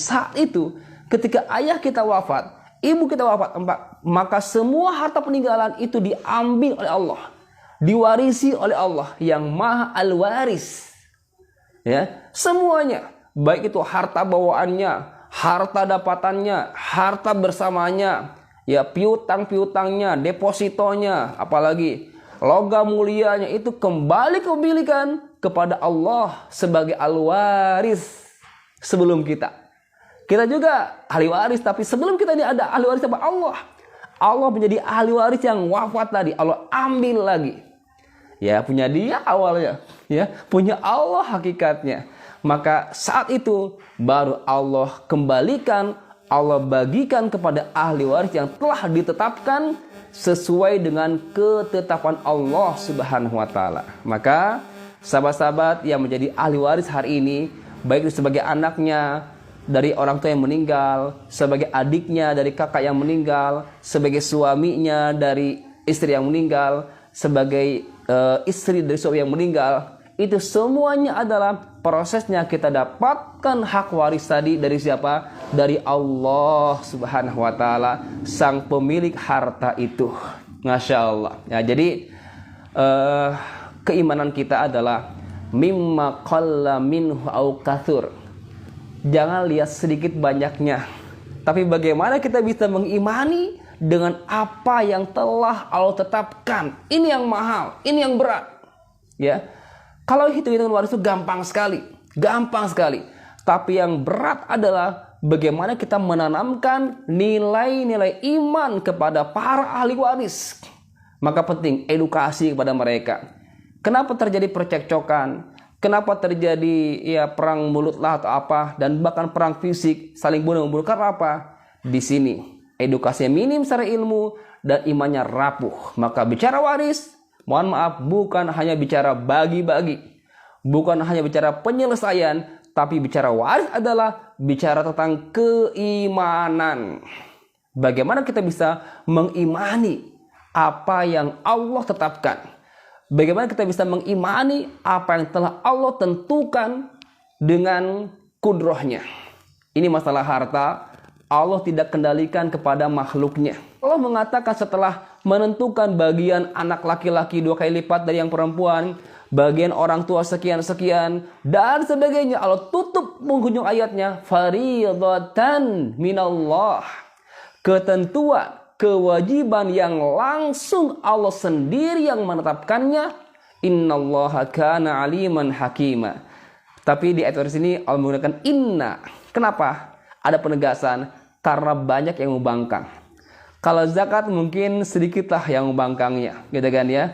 saat itu ketika ayah kita wafat, ibu kita wafat, maka semua harta peninggalan itu diambil oleh Allah, diwarisi oleh Allah yang Maha Al-Waris. Ya, semuanya, baik itu harta bawaannya, harta dapatannya, harta bersamanya, ya piutang-piutangnya, depositonya, apalagi logam mulianya itu kembali kepemilikan kepada Allah sebagai Al-Waris sebelum kita. Kita juga ahli waris, tapi sebelum kita ini ada ahli waris apa? Allah. Allah menjadi ahli waris yang wafat tadi, Allah ambil lagi. Ya, punya dia awalnya, ya, punya Allah hakikatnya. Maka saat itu baru Allah kembalikan, Allah bagikan kepada ahli waris yang telah ditetapkan sesuai dengan ketetapan Allah Subhanahu wa taala. Maka sahabat-sahabat yang menjadi ahli waris hari ini, baik itu sebagai anaknya dari orang tua yang meninggal, sebagai adiknya dari kakak yang meninggal, sebagai suaminya dari istri yang meninggal, sebagai istri dari suami yang meninggal, itu semuanya adalah prosesnya kita dapatkan hak waris tadi dari siapa? Dari Allah Subhanahu wa taala, sang pemilik harta itu. Masya Allah. Ya, jadi keimanan kita adalah mimma qalla minhu au katsur. Jangan lihat sedikit banyaknya, tapi bagaimana kita bisa mengimani dengan apa yang telah Allah tetapkan. Ini yang mahal, ini yang berat. Ya, kalau hitung-hitungan waris itu gampang sekali. Tapi yang berat adalah bagaimana kita menanamkan nilai-nilai iman kepada para ahli waris. Maka penting edukasi kepada mereka. Kenapa terjadi percekcokan? Kenapa terjadi perang mulut lah atau apa, dan bahkan perang fisik saling bunuh-bunuh? Karena apa? Di sini edukasinya minim secara ilmu dan imannya rapuh. Maka bicara waris, mohon maaf, bukan hanya bicara bagi-bagi, bukan hanya bicara penyelesaian, tapi bicara waris adalah bicara tentang keimanan. Bagaimana kita bisa mengimani apa yang Allah tetapkan? Bagaimana kita bisa mengimani apa yang telah Allah tentukan dengan kudrohnya? Ini masalah harta, Allah tidak kendalikan kepada makhluknya. Allah mengatakan setelah menentukan bagian anak laki-laki 2 kali lipat dari yang perempuan, bagian orang tua sekian-sekian, dan sebagainya, Allah tutup penghujung ayatnya, faridatan minallah. Ketentuan, kewajiban yang langsung Allah sendiri yang menetapkannya. Innallaha kana aliman hakima. Tapi di ayat sini Allah menggunakan inna. Kenapa? Ada penegasan, karena banyak yang membangkang. Kalau zakat mungkin sedikitlah yang membangkangnya, gitu kan ya.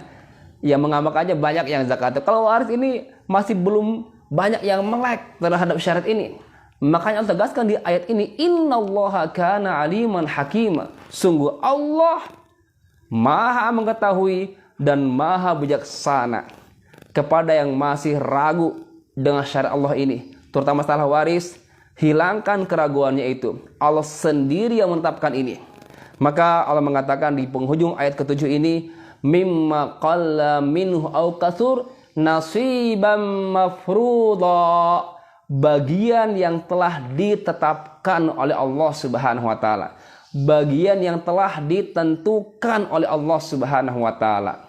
Yang mengamak aja banyak yang zakat. Kalau waris ini masih belum banyak yang melek terhadap syarat ini. Makanya Allah tegaskan di ayat ini, innallaha kana aliman hakima. Sungguh Allah maha mengetahui dan maha bijaksana. Kepada yang masih ragu dengan syariat Allah ini, terutama masalah waris, hilangkan keraguannya itu. Allah sendiri yang menetapkan ini. Maka Allah mengatakan di penghujung ayat ke-7 ini, mimma qalla minhu au katsur nasiban mafruḍa. Bagian yang telah ditetapkan oleh Allah Subhanahu wa taala. Bagian yang telah ditentukan oleh Allah Subhanahu wa taala.